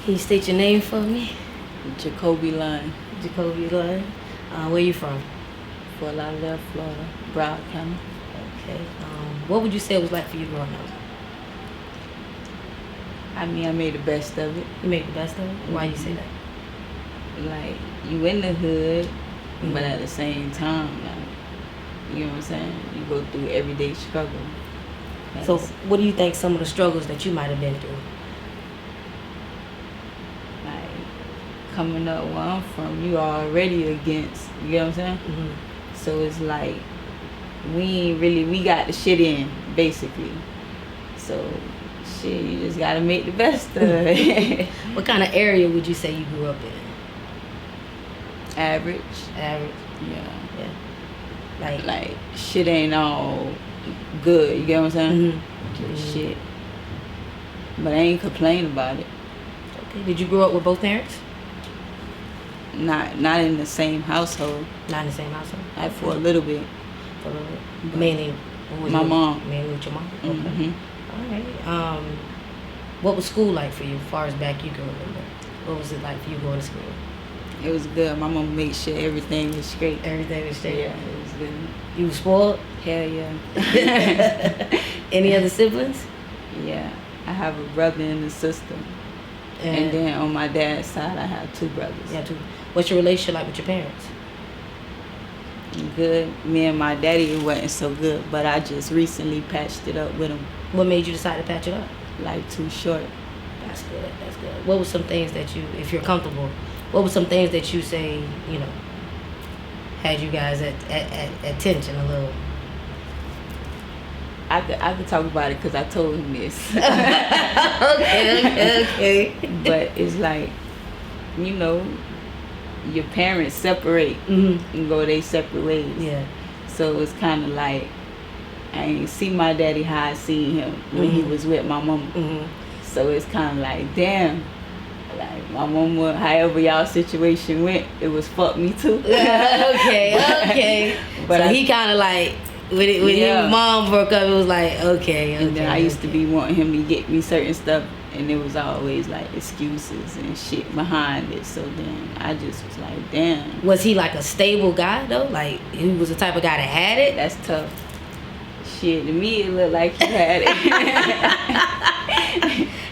Can you state your name for me? JACOBY, LONNN. JACOBY, LONNN. Where you from? Fort Lauderdale, Florida, Broward County. Okay. What would you say it was like for you growing up? I mean, I made the best of it. You made the best of it? Why you say that? Like, you in the hood, Mm-hmm. but at the same time, like, you know what I'm saying? You go through everyday struggle. So, what do you think some of the struggles that you might have been through? Like, coming up where I'm from, you already against, you know what I'm saying? Mm-hmm. So it's like, we got the shit in, basically. So, shit, you just gotta make the best of it. What kind of area would you say you grew up in? Average. Average. Yeah. Yeah. Like, shit ain't all good, you get what I'm saying? Mm-hmm. Shit. But I ain't complain about it. Okay. Did you grow up with both parents? Not in the same household. Not in the same household? Like, for a little bit. For a little bit? Mainly with My mom. Mainly with your mom? Okay. Mm-hmm. All right. What was school like for you, as far as back you can remember? What was it like for you going to school? It was good. My mom made sure everything was straight. Everything was straight? Yeah, it was good. You was spoiled? Hell yeah. Any other siblings? Yeah. I have a brother and a sister. And then on my dad's side, I have two brothers. Yeah, two. What's your relationship like with your parents? Good. Me and my daddy, it wasn't so good, but I just recently patched it up with him. What made you decide to patch it up? Like, too short. That's good. That's good. What were some things that you, if you're comfortable, what were some things that you say, you know, had you guys at tension a little? I could talk about it because I told him this. Okay. But it's like, you know, your parents separate and go their separate ways. Yeah. So it's kind of like, I ain't see my daddy how I seen him when he was with my mama. So it's kind of like, damn, like my mama, however y'all situation went, it was fuck me too. Okay. But so he kind of like, when his mom broke up, it was like, okay. And then I used to be wanting him to get me certain stuff, and it was always like excuses and shit behind it. So then I just was like, damn. Was he like a stable guy though? Like he was the type of guy that had it? That's tough. Shit, to me it looked like he had it.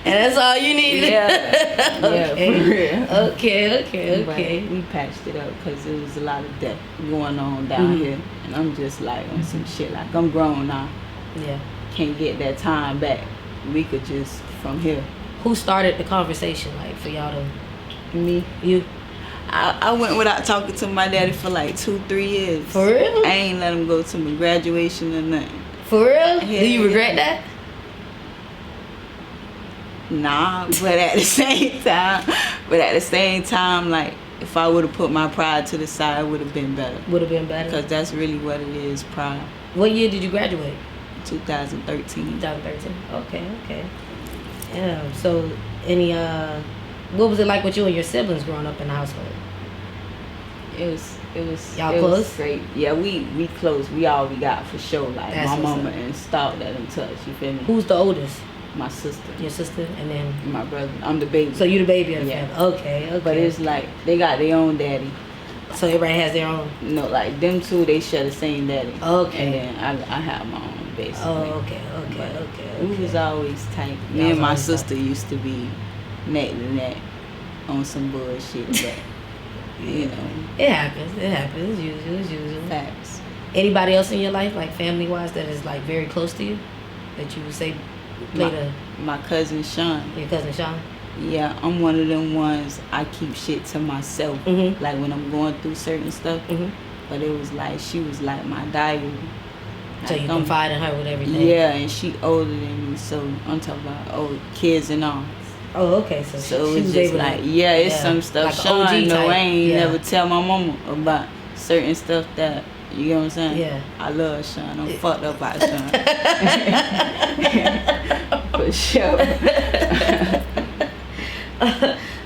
And that's all you needed? Yeah, Okay. for real. Okay. But we patched it up because there was a lot of death going on down here. And I'm just like on some shit, like I'm grown now. Yeah. Can't get that time back. We could just, from here. Who started the conversation, like, for y'all to... Me. You? I went without talking to my daddy for like 2-3 years. For real? I ain't let him go to my graduation or nothing. For real? Yeah, Do you regret that? Nah, but at the same time, like, if I would have put my pride to the side, it would have been better. Would have been better? Because that's really what it is, pride. What year did you graduate? 2013. 2013. Okay. Yeah. So, what was it like with you and your siblings growing up in the household? It was y'all close? Was great. Yeah, we close. We all we got for sure. Like That's my mama installed that in touch. You feel me? Who's the oldest? My sister. Your sister, and then my brother. I'm the baby. So you the baby of the family. Okay. But it's like they got their own daddy. So everybody has their own. No, like them two, they share the same daddy. Okay. And then I have my own basically. Oh, okay. We was always tight. Me and my sister used to be neck to neck on some bullshit, but you know. It happens. It's usual. Facts. Anybody else in your life, like family wise, that is like very close to you, that you would say my cousin Sean. Your cousin Sean? Yeah, I'm one of them ones, I keep shit to myself. Like when I'm going through certain stuff. But it was like, she was like my diary. So you confide in her with everything? Yeah, and she older than me, so I'm talking about old kids and all. Oh, okay. So she was just able like, it's some stuff like Sean know I ain't never tell my mama about certain stuff that, you know what I'm saying? Yeah. I love Sean. I'm fucked up by Sean. For sure.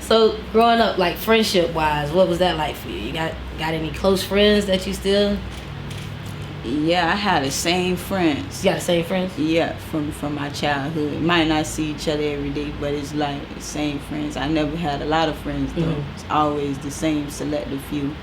So growing up, like friendship wise, what was that like for you? You got any close friends that you still? Yeah, I had the same friends. You got the same friends? Yeah, from my childhood. Might not see each other every day, but it's like the same friends. I never had a lot of friends though. Mhm. It's always the same selective few.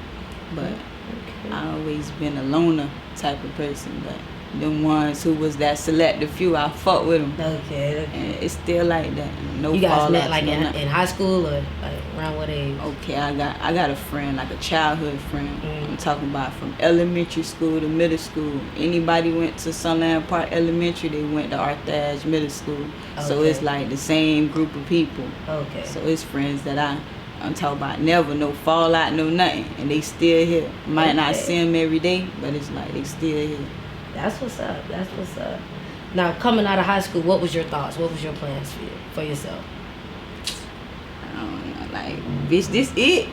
But Okay. I always been a loner type of person. But them ones who was that selective few, I fuck with them. Okay. And it's still like that. No You guys met fallouts, like no in nothing. high school or like around what age? Okay, I got a friend, like a childhood friend. Mm. I'm talking about from elementary school to middle school. Anybody went to Sunland Park Elementary, they went to Arthage Middle School. So Okay. it's like the same group of people. Okay. So it's friends that I'm talking about never, no fallout, no nothing. And they still here. Might not Okay. see them every day, but it's like they still here. That's what's up. That's what's up. Now, coming out of high school, what was your thoughts? What was your plans for yourself? I don't know, like, bitch, this it.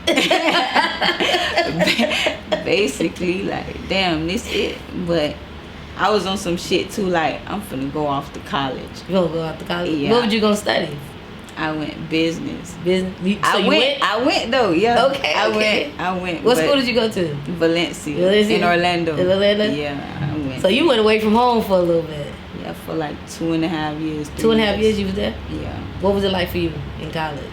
Basically, like, damn, this it. But I was on some shit too, like, I'm finna go off to college. You gonna go out to college? Yeah. What would you gonna study? I went business. Business. I went though, yeah. Okay, I okay. went. What but school did you go to? Valencia, Valencia? in Orlando. In Orlando? Yeah, I went. So you went away from home for a little bit. Yeah, for like 2.5 years. 2.5 years you was there? Yeah. What was it like for you in college?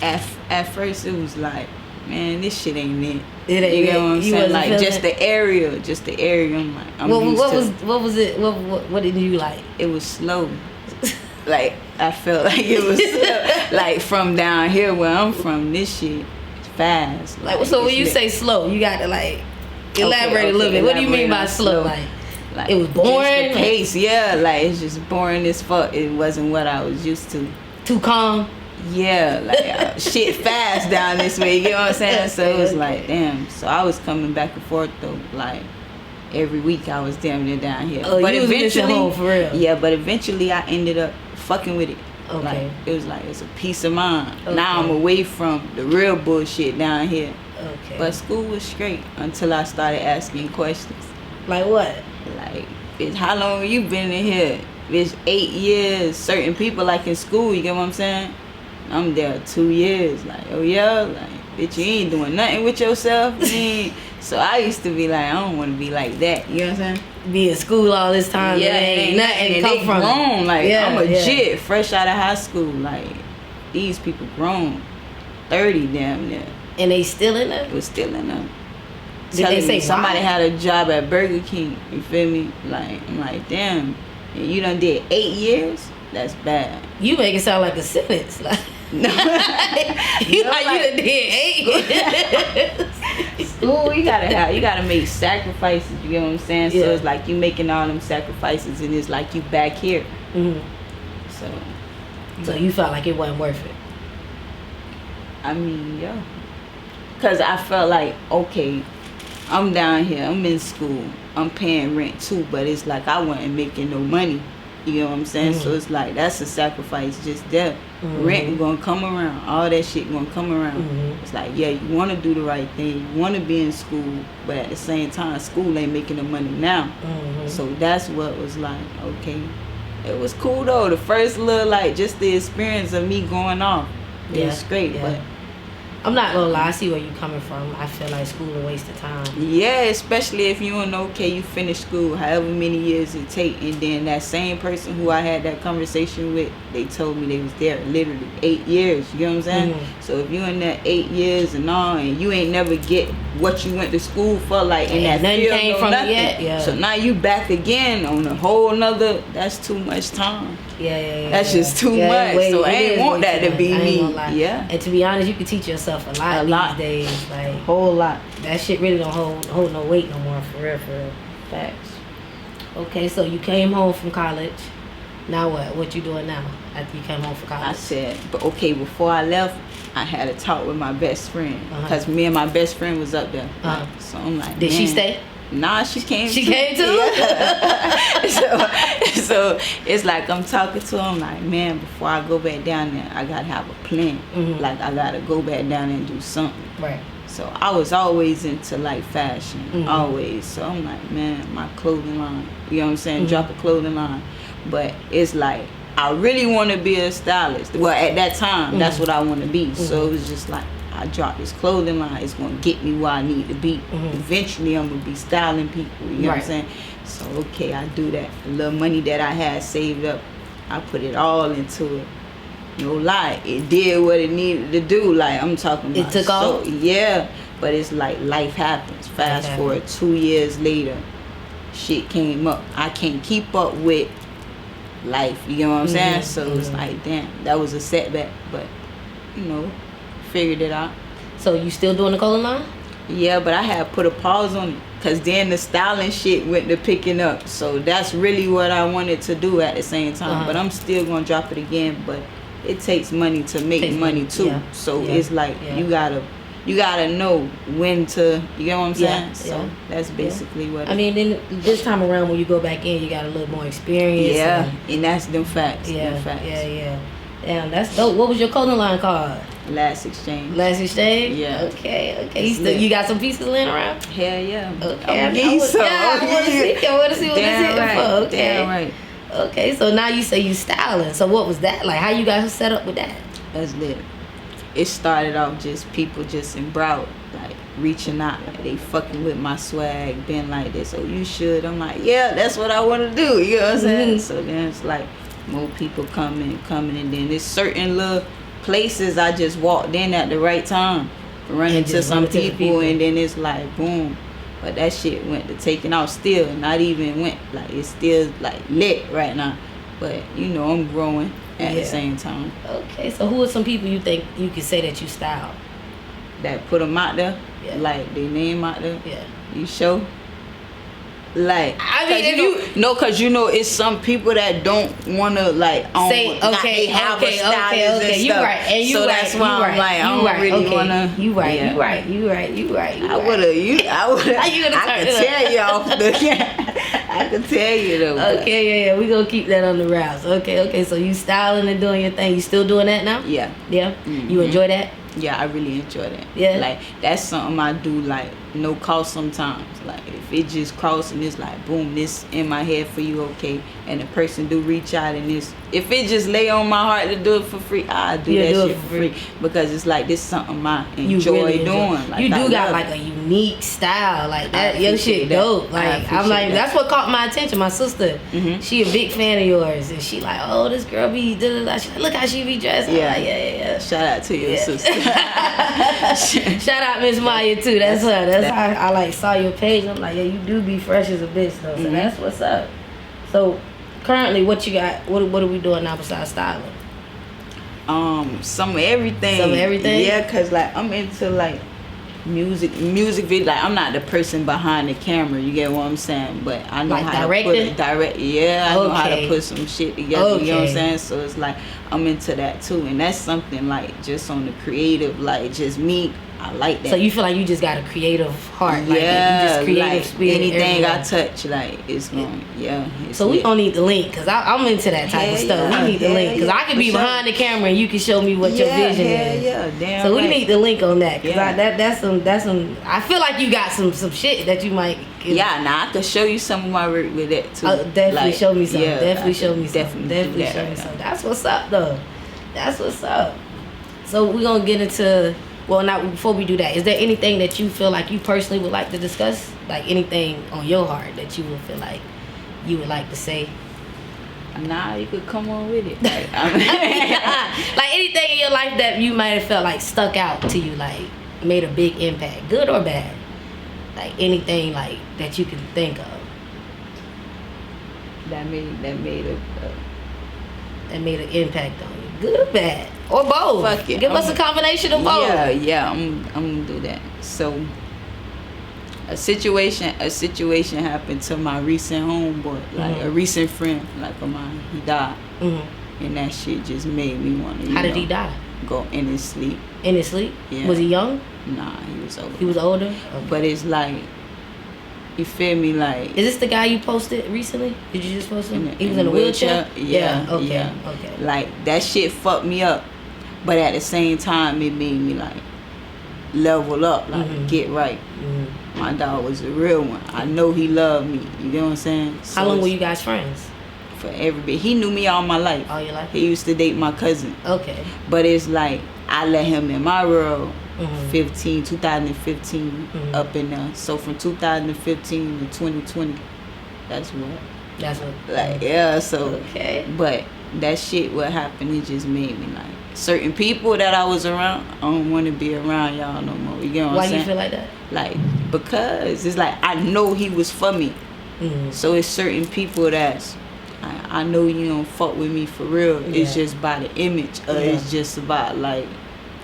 At first it was like, man, this shit ain't it. It ain't You know it. what I'm You saying? wasn't Like feeling just it? the area. I'm like, I'm What used to. what was it? What did you like? It was slow. Like I felt like it was slow. Like from down here where I'm from, this shit fast. Like so when it's you lit. say slow, you got to like elaborate a little bit. What do you mean by elaborate on slow? slow. Like it was boring? Just the pace, yeah. Like it's just boring as fuck. It wasn't what I was used to. too calm? Yeah, like shit fast down this way. You know what I'm saying? So it was like, damn. So I was coming back and forth though, like every week I was damn near down here. Oh, you was missing home for real? Yeah, but eventually I ended up fucking with it. Okay. Like it was like it's a peace of mind. Okay. Now I'm away from the real bullshit down here. Okay. But school was straight until I started asking questions. like what? Like, bitch, how long you been in here? Bitch, 8 years. Certain people like in school, you get what I'm saying? I'm there 2 years. Like, oh yeah, like, bitch, you ain't doing nothing with yourself. You ain't. So I used to be like, I don't want to be like that. You know what I'm saying? Be in school all this time. Yeah, and ain't nothing and come they from it. grown. Like, Yeah, I'm a yeah. jit, fresh out of high school. Like, these people grown. 30 damn near. And they still in there? It was still in them. Did they Telling say me somebody why? had a job at Burger King. You feel me? Like, I'm like, damn. And you done did 8 years? That's bad. You make it sound like a sentence. Like No. you No, like like- you done did 8. School, you gotta make sacrifices. You get what I'm saying? Yeah. So it's like you making all them sacrifices, and it's like you back here. Mhm. So So you felt like it wasn't worth it. I mean, yeah. Cause I felt like, okay, I'm down here, I'm in school, I'm paying rent too, but it's like I wasn't making no money. You know what I'm saying? So it's like that's a sacrifice just there. Rent gonna come around, all that shit gonna come around. It's like, yeah, you wanna do the right thing, you wanna be in school, but at the same time, school ain't making the money now. So that's what was like, okay. It was cool though. The first little, like, just the experience of me going off. It was great, yeah. but I'm not gonna lie, I see where you coming from. I feel like school a waste of time. yeah, especially if you don't know, okay, you finish school, however many years it take, and then that same person who I had that conversation with, they told me they was there literally 8 years. You know what I'm saying? So if you in that 8 years and all, and you ain't never get what you went to school for, like in And that nothing field, came no from it nothing. yet, yeah. So now you back again on a whole nother. That's too much time. Yeah. That's just too Yeah, much. way- So I it ain't is want way that too to much. be I ain't me. gonna lie. Yeah, And to be honest, you can teach yourself a lot, A lot. these days. Like whole lot. that shit really don't hold no weight no more, for real, for real. Facts. Okay, so you came home from college. Now what? What you doing now after you came home from I college? said, but okay, before I left, I had a talk with my best friend because me and my best friend was up there. So I'm like, Did she man. stay? Nah, she came. She too. came too? Yeah. so it's like I'm talking to her. I'm like, man, before I go back down there, I gotta have a plan. Like I gotta go back down there and do something. Right. So I was always into like fashion, always. So I'm like, man, my clothing line, you know what I'm saying? Drop a clothing line. But it's like, I really want to be a stylist. Well, at that time, that's what I want to be. So it was just like, I drop this clothing line, it's gonna get me where I need to be. Eventually I'm gonna be styling people, you know what I'm saying? So okay, I do that. The little money that I had saved up, I put it all into it. No lie, it did what it needed to do. Like I'm talking about, it took off. Yeah, but it's like life happens. Fast forward 2 years later, shit came up. I can't keep up with life. You know what I'm saying? So it's like, damn, that was a setback. But you know, figured it out. So you still doing the clothing line? Yeah, but I had put a pause on it. Cause then the styling shit went to picking up. So that's really what I wanted to do at the same time. But I'm still gonna drop it again. But it takes money to make money too. Yeah. So it's like you gotta know when to, you know what I'm saying? So that's basically what I mean, then this time around when you go back in, you got a little more experience. Yeah, and that's them facts. Yeah, Damn, that's dope. What was your clothing line called? Last Exchange. Last Exchange? Yeah. Okay. You got some pieces laying around? Hell yeah. Okay. I want to see what this hitting for. Okay. Damn right. Okay, so now you say you styling. So what was that like? How you guys set up with that? That's lit. It started off just people just in Broward, like reaching out, like they fucking with my swag, been like this. Oh, you should. I'm like, yeah, that's what I want to do. You know what I'm saying? So then it's like more people coming, and then there's certain little places I just walked in at the right time, run into some people, and then it's like boom. But that shit went to taking off still, not even went, like it's still like lit right now. But you know, I'm growing at the same time. Okay, so who are some people you think you could say that you style? That put them out there, like their name out there. Yeah. You show? Like, I mean, cause you know it's some people that don't wanna like say okay. You right, and you so right. that's why I'm like, I don't really wanna. You right. I would. I could tell you off the. I could tell you though. Okay, yeah. We gonna keep that on the routes. Okay. So you styling and doing your thing. You still doing that now? Yeah. Yeah. Mm-hmm. You enjoy that? Yeah, I really enjoy that. Yeah. Like that's something I do like no cost sometimes. Like if it just cross and it's like boom, this in my head for you, okay, and the person do reach out and this, if it just lay on my heart to do it for free, I do that shit for free because it's like this something I enjoy doing. Like, you do got like a unique style like that. Your shit dope. Like I'm like that's what caught my attention. My sister, she a big fan of yours, and she like, oh, this girl be da-da-da. She like, look how she be dressed. Yeah. Like, yeah. Shout out to your sister. Shout out Miss Maya too. That's her. That's how I like saw your page. I'm like, yeah, you do be fresh as a bitch though. So that's what's up. So currently, what you got? What are we doing now besides styling? Some of everything. Some of everything. Yeah, cause like I'm into like music video. Like I'm not the person behind the camera. You get what I'm saying? But I know like how directing? to put it direct. Yeah, I know how to put some shit together. Okay. You know what I'm saying? So it's like I'm into that too, and that's something like just on the creative, like just me. I like that. So you feel like you just got a creative heart. Like you just creative like spirit. Anything I touch, like it's going. So we don't need the link because I'm into that type of stuff. We need the link because I can be behind the camera and you can show me what your vision is. Yeah, damn. So we need the link on that because that's some. I feel like you got some shit that you might. Now I could show you some of my work with that too. Definitely like, show me some. Yeah, definitely show me some. Definitely show me some. That's what's up though. That's what's up. So we're gonna get into. Well, now before we do that, is there anything that you feel like you personally would like to discuss? Like anything on your heart that you would feel like you would like to say? Nah, you could come on with it. Like, like anything in your life that you might have felt like stuck out to you, like made a big impact, good or bad? Like anything like that you can think of. That made an impact on you, good or bad? Or both. Fuck it. Give us a combination of both. Yeah, I'm gonna do that. So a situation happened to my recent homeboy, like a recent friend, like of mine. He died, and that shit just made me want to. How did he die? Go in his sleep. In his sleep? Yeah. Was he young? Nah, he was older. He was older. Okay. But it's like, you feel me? Like, is this the guy you posted recently? Did you just post him? He was in a wheelchair. Yeah. Okay. Like that shit fucked me up. But at the same time, it made me like level up, like get right. My dog was a real one. I know he loved me. You know what I'm saying? So how long were you guys friends? For every bit. He knew me all my life. All your life? He used to date my cousin. Okay. But it's like I let him in my world, 2015 up in there. So from 2015 to 2020, that's what. Like, yeah, so. Okay. But that shit, what happened, it just made me like, certain people that I was around, I don't want to be around y'all no more. You get what I'm saying? Why you feel like that? Like, because it's like, I know he was for me. So it's certain people that's, I know you don't fuck with me for real. Yeah. It's just by the image. It's just about like.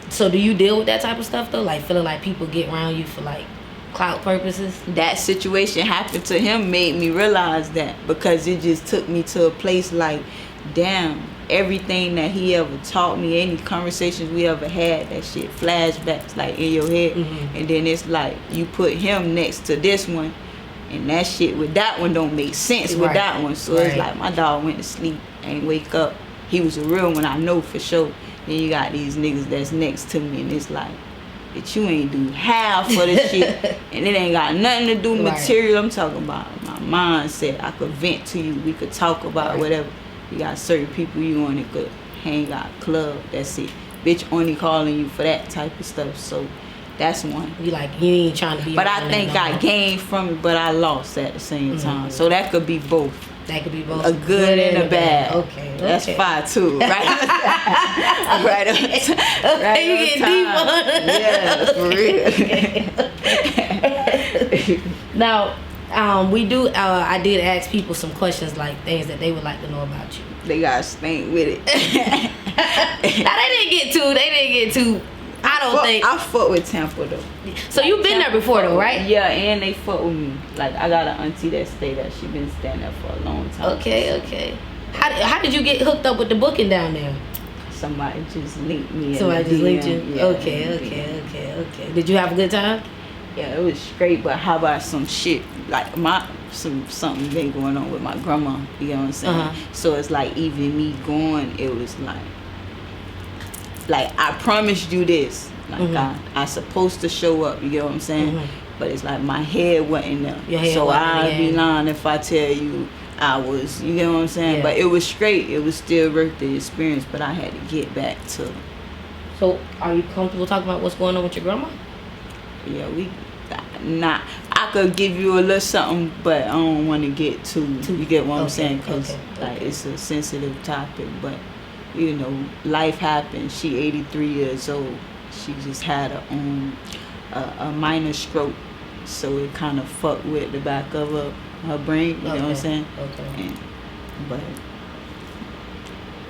So do you deal with that type of stuff though? Like feeling like people get around you for like clout purposes? That situation happened to him made me realize that, because it just took me to a place like, damn, everything that he ever taught me, any conversations we ever had, that shit flashbacks like in your head. And then it's like you put him next to this one, and that shit with that one don't make sense with that one. So it's like my dog went to sleep, ain't wake up. He was a real one, I know for sure. Then you got these niggas that's next to me, and it's like, that you ain't do half of the shit, and it ain't got nothing to do with material. I'm talking about my mindset. I could vent to you. We could talk about whatever. You got certain people you only could hang out, club. That's it. Bitch only calling you for that type of stuff. So that's one. You like, you ain't trying to be. But I think I gained from it, but I lost at the same time. So that could be both. That could be both. A good and a bad. Okay. That's fire too. Right. Right. Okay, you get deep on it. Yeah, for real. Now, we do. I did ask people some questions, like things that they would like to know about you. They got stank with it. Now they didn't get too. I fuck with Tampa though. So you've been there before though, right? Yeah, and they fuck with me. Like I got an auntie that stay there. She been staying there for a long time. Okay. How did you get hooked up with the booking down there? Somebody just linked me. Somebody just linked you? Yeah, Okay. Did you have a good time? Yeah, it was great, but how about some shit? Like something been going on with my grandma, you know what I'm saying? So it's like even me going, it was like I promised you this. Like I supposed to show up, you get what I'm saying? But it's like my head wasn't there. So I'd be lying if I tell you I was, you get what I'm saying? But it was straight. It was still worth the experience, but I had to get back to. So are you comfortable talking about what's going on with your grandma? Yeah, I could give you a little something, but I don't want to get too, you get what I'm saying? Because like it's a sensitive topic, but you know, life happens. She 83 years old. She just had a minor stroke, so it kind of fucked with the back of her brain. You know what I'm saying? Okay. But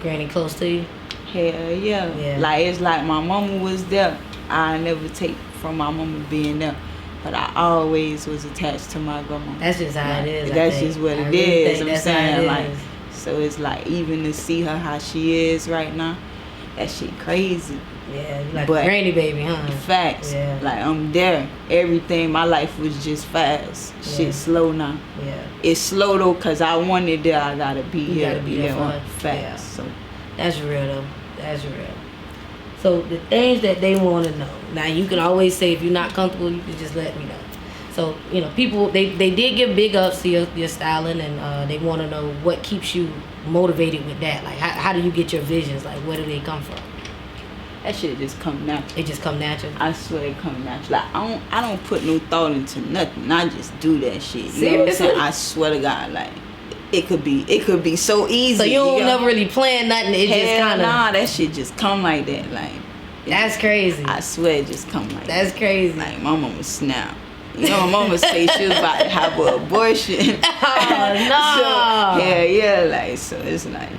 Granny close to you? Hell yeah. Like it's like my mama was there. I never take from my mama being there, but I always was attached to my grandma. That's just how it is. That's just what it is. I'm saying like. So it's like even to see her how she is right now, that shit crazy. Yeah, you like a granny baby, huh? Facts. Yeah. Like I'm there. Everything, my life was just fast. Shit slow now. Yeah. It's slow though, cause I wanted there. I gotta be here. Gotta be there for her. Facts. Yeah. So that's real though. That's real. So the things that they want to know. Now you can always say if you're not comfortable, you can just let me know. So, you know, people, they did give big ups to your styling, and they want to know what keeps you motivated with that. Like, how do you get your visions? Like, where do they come from? That shit just come natural. It just come natural? I swear it come natural. Like, I don't put no thought into nothing. I just do that shit. Seriously? You know what I'm saying? I swear to God, like, it could be so easy. So you don't never really plan nothing. It just kind of. Nah, that shit just come like that. Like, that's crazy. I swear it just come like that. That's crazy. Like, my mama snap. You know, my mama say she was about to have an abortion. Oh, no. So, yeah, like, so it's like,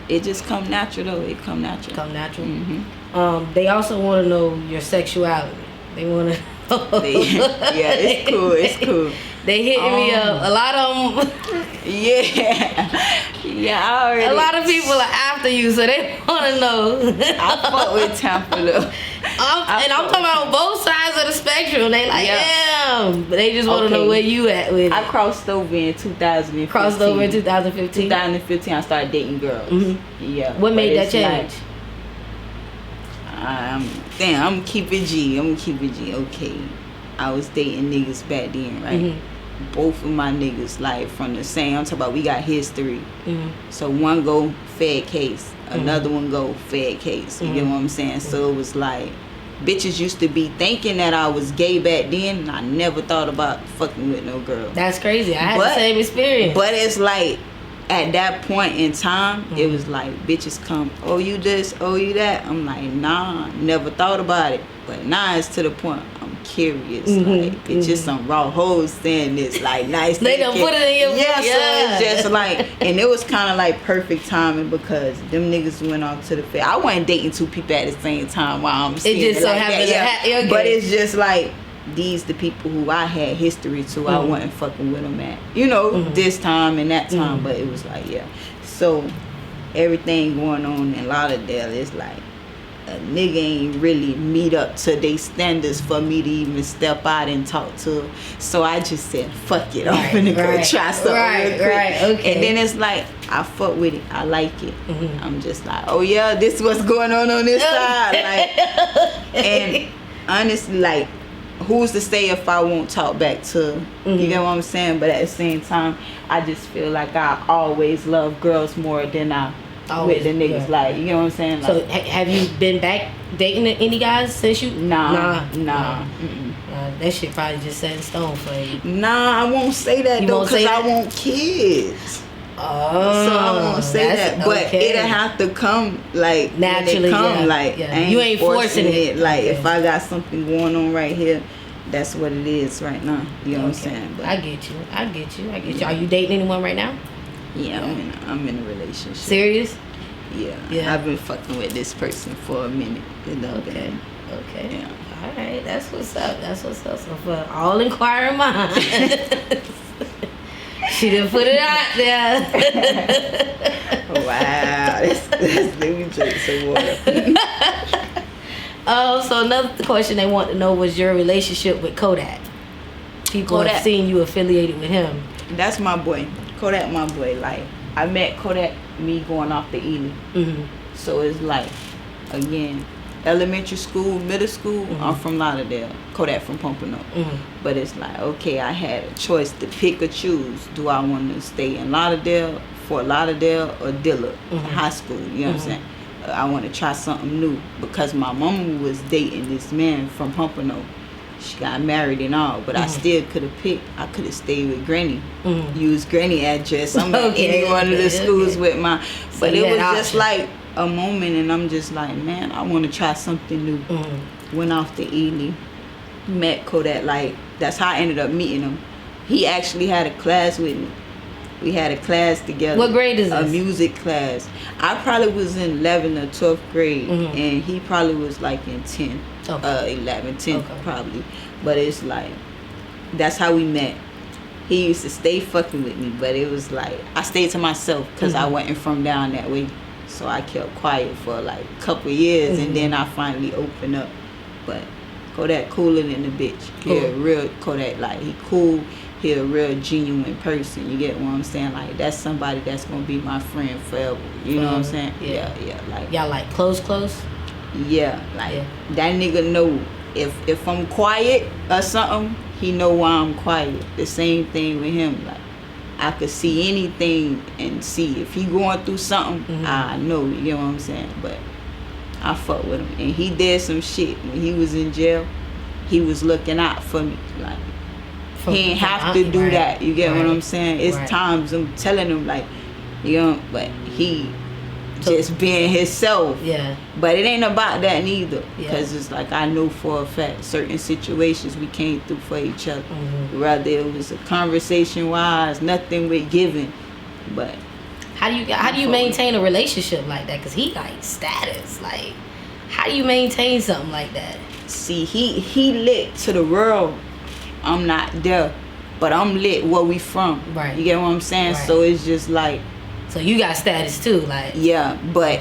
it just come natural, though. It come natural. Come natural? They also want to know your sexuality. They want to yeah, it's cool. They hitting me up. A lot of them. Yeah, I already. A lot of people are after you, so they want to know. I fuck with Tampa, though. I'm talking about both sides of the spectrum. They like, damn. But they just want to know where you at with it. I crossed over in 2015. 2015, I started dating girls. Yeah. What made that change? I'm keep it G. Okay. I was dating niggas back then, right? Both of my niggas, like, from the same, I'm talking about we got history. So one go fed case, another one go fed case. You get what I'm saying? So it was like, bitches used to be thinking that I was gay back then, and I never thought about fucking with no girl. That's crazy. I had the same experience. But it's like, at that point in time, it was like, bitches come, oh, you this, oh, you that. I'm like, nah, never thought about it. But now it's to the point, I'm curious. Like, it's just some raw hoes saying this, like, nice. They done put it in your so it's just like, and it was kind of like perfect timing because them niggas went off to the fair. I wasn't dating two people at the same time while I'm seeing it just so like happened that. But it's just like, these the people who I had history to, I wasn't fucking with them at, you know, this time and that time. But it was like, so everything going on in Lauderdale is like, a nigga ain't really meet up to their standards for me to even step out and talk to. So I just said, fuck it, I'm finna go try something real quick. Okay. And then it's like, I fuck with it, I like it. I'm just like, oh yeah, this what's going on this side. Like, and honestly, like, who's to say if I won't talk back to, you get what I'm saying? But at the same time, I just feel like I always love girls more than I with the niggas. Like, you know what I'm saying? Like, so have you been back dating any guys since you? Nah. That shit probably just set in stone for you. Nah, I won't say that though, because I want kids. Oh, so I won't say that, but it'll have to come like naturally. Like you ain't forcing it. Like if I got something going on right here, that's what it is right now. You know what I'm saying? But I get you. Are you dating anyone right now? Yeah, I'm in a relationship. Serious? Yeah. I've been fucking with this person for a minute. Okay. Yeah. All right, that's what's up. So for all inquiring minds. She done put it out there. Wow. Let me drink some water. So another question they want to know was your relationship with Kodak. People have seen you affiliated with him. That's my boy. Kodak, my boy. Like, I met Kodak, me going off the Ely. So it's like, again, elementary school, middle school, I'm from Lauderdale. Kodak from Pompano. But it's like, okay, I had a choice to pick or choose. Do I want to stay in Fort Lauderdale, or Dillard High School? You know what I'm saying? I want to try something new because my mama was dating this man from Pompano. She got married and all, but I still could have picked. I could have stayed with Granny, used Granny address. I'm at any one of the schools with my, but it was just like a moment, and I'm just like, man, I want to try something new. Went off to Ely, met Kodak. Like, that's how I ended up meeting him. He actually had a class with me. We had a class together. What grade is this? A music class. I probably was in 11th or 12th grade, and he probably was like in 10, 11, 10 probably. But it's like, that's how we met. He used to stay fucking with me, but it was like, I stayed to myself because I wasn't from down that way. So I kept quiet for like a couple years, and then I finally opened up. But Kodak cooler than the bitch. He a real Kodak, like, he cool. He a real genuine person. You get what I'm saying? Like, that's somebody that's gonna be my friend forever. You know what I'm saying? Yeah. Like, y'all like close? Yeah, like that nigga know if I'm quiet or something, he know why I'm quiet. The same thing with him. Like, I could see anything and see if he going through something. I know. You know what I'm saying? But I fuck with him, and he did some shit when he was in jail. He was looking out for me, like. He ain't have to do that. You get what I'm saying? It's times I'm telling him, like, you know, but he just being himself. Yeah. But it ain't about that neither. Because it's like, I know for a fact certain situations we came through for each other. Whether it was a conversation wise, nothing with giving. But how do you maintain a relationship like that? Because he like status. Like, how do you maintain something like that? See, he lit to the world. I'm not there, but I'm lit where we from. Right. You get what I'm saying? Right. So it's just like. So you got status too, like. Yeah, but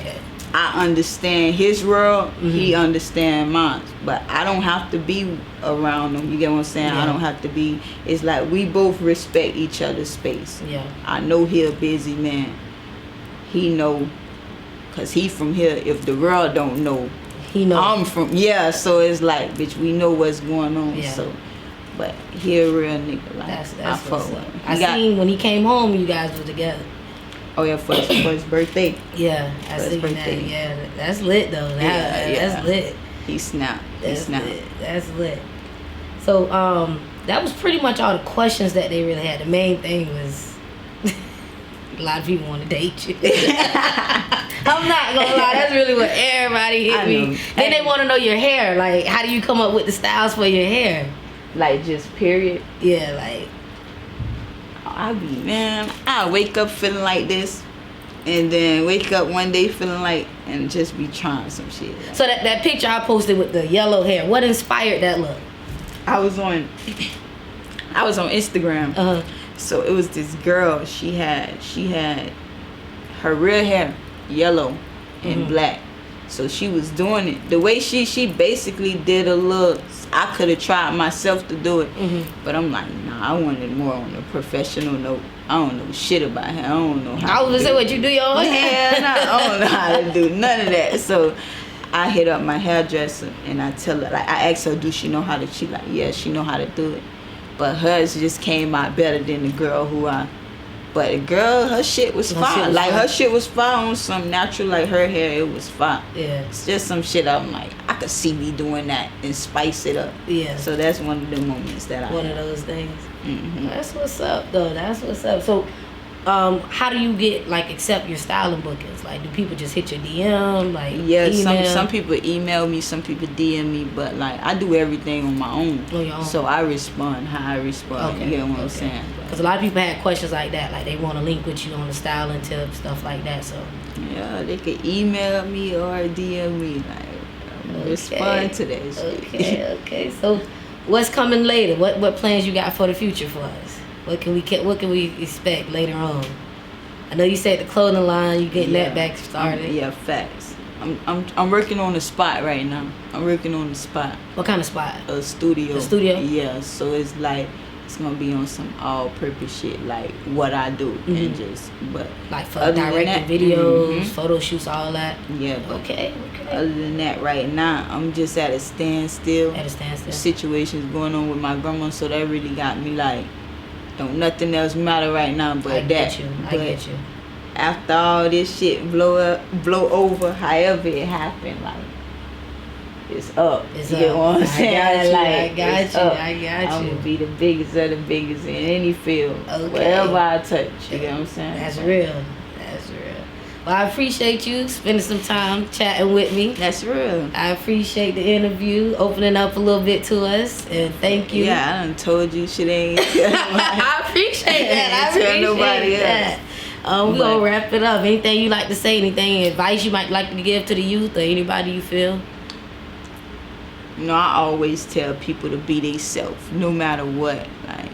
I understand his world. He understand mine. But I don't have to be around him. You get what I'm saying? I don't have to be. It's like we both respect each other's space. Yeah. I know he a busy man. He know, cause he from here. If the world don't know, he know. I'm from. Yeah. So it's like, bitch, we know what's going on. Yeah. So. But he a real nigga. Like, that's I fuck with him. I seen when he came home, you guys were together. Oh yeah, for his birthday. Yeah, I seen that. Yeah, that's lit though. That's lit. He snapped. That's lit. That's lit. So that was pretty much all the questions that they really had. The main thing was a lot of people want to date you. I'm not gonna lie, that's really what everybody hit me. Then they want to know your hair. Like, how do you come up with the styles for your hair? Like, just period. Yeah, like I wake up feeling like this, and then wake up one day feeling like, and just be trying some shit. So that picture I posted with the yellow hair, what inspired that look? I was on Instagram. So it was this girl. She had her real hair yellow and black. So she was doing it the way she basically did a look. I could have tried myself to do it, but I'm like, nah, I wanted more on a professional note. I don't know shit about hair. I don't know how. I was gonna say, what, you do your own hair? Nah, I don't know how to do none of that. So I hit up my hairdresser and I tell her, like, I asked her, do she know how to? She like, yeah, she know how to do it. But hers just came out better than the girl but the girl, her shit was fine. Her shit was fine on some natural, like her hair, it was fine. Yeah. It's just some shit I'm like, I could see me doing that and spice it up. Yeah. So that's one of the moments that One of those things. That's what's up, though. That's what's up. So, how do you accept your styling bookings? Like, do people just hit your DM? Like, email? some people email me, some people DM me, but like I do everything on my own. On your own. So I respond how I respond. Okay. You know what I'm saying? Because a lot of people had questions like that, like they want to link with you on the styling tips, stuff like that. So yeah, they could email me or DM me. Like, I'm respond to that shit. Okay. So, what's coming later? What plans you got for the future for us? What can we expect later on? I know you said the clothing line, you getting that back started. Yeah, facts. I'm working on the spot right now. I'm working on the spot. What kind of spot? A studio. A studio? Yeah, so it's like it's gonna be on some all-purpose shit, like what I do, and but like for directing videos, photo shoots, all that. Yeah. But okay. Other than that, right now I'm just at a standstill. Situations going on with my grandma, so that really got me like, don't nothing else matter right now but I that. I get you. After all this shit blow over, however it happened, like it's up. It's up. You know what I'm saying? I got you. I'm gonna be the biggest of the biggest in any field, wherever I touch. You know what I'm saying? That's real. Well, I appreciate you spending some time chatting with me. That's real. I appreciate the interview, opening up a little bit to us, and thank you. Yeah, I done told you shit ain't. I appreciate that. Tell nobody else. We're going to wrap it up. Anything you like to say, anything, advice you might like to give to the youth or anybody you feel? You know, I always tell people to be themselves, no matter what. Like,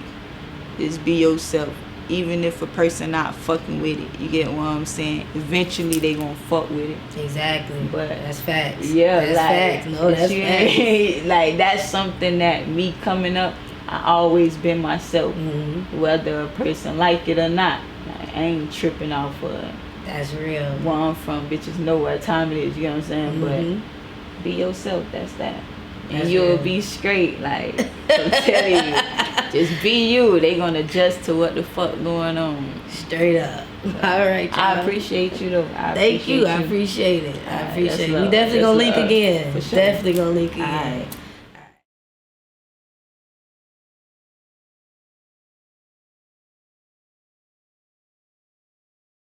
just be yourself. Even if a person not fucking with it, you get what I'm saying? Eventually they gonna fuck with it. Exactly. But that's facts. Yeah, that's facts. No, that's facts. Like, that's something that me coming up, I always been myself. Whether a person like it or not. Like, I ain't tripping off of it. That's real. Where I'm from, bitches know what time it is, you know what I'm saying? But be yourself, that's that. And that's you'll real. be straight, like, I'm telling you. Just be you. They gonna adjust to what the fuck going on. Straight up. All right, y'all. I appreciate you though. Thank you. I appreciate it. I appreciate it. We definitely gonna link again. For sure. Definitely gonna link again. All right.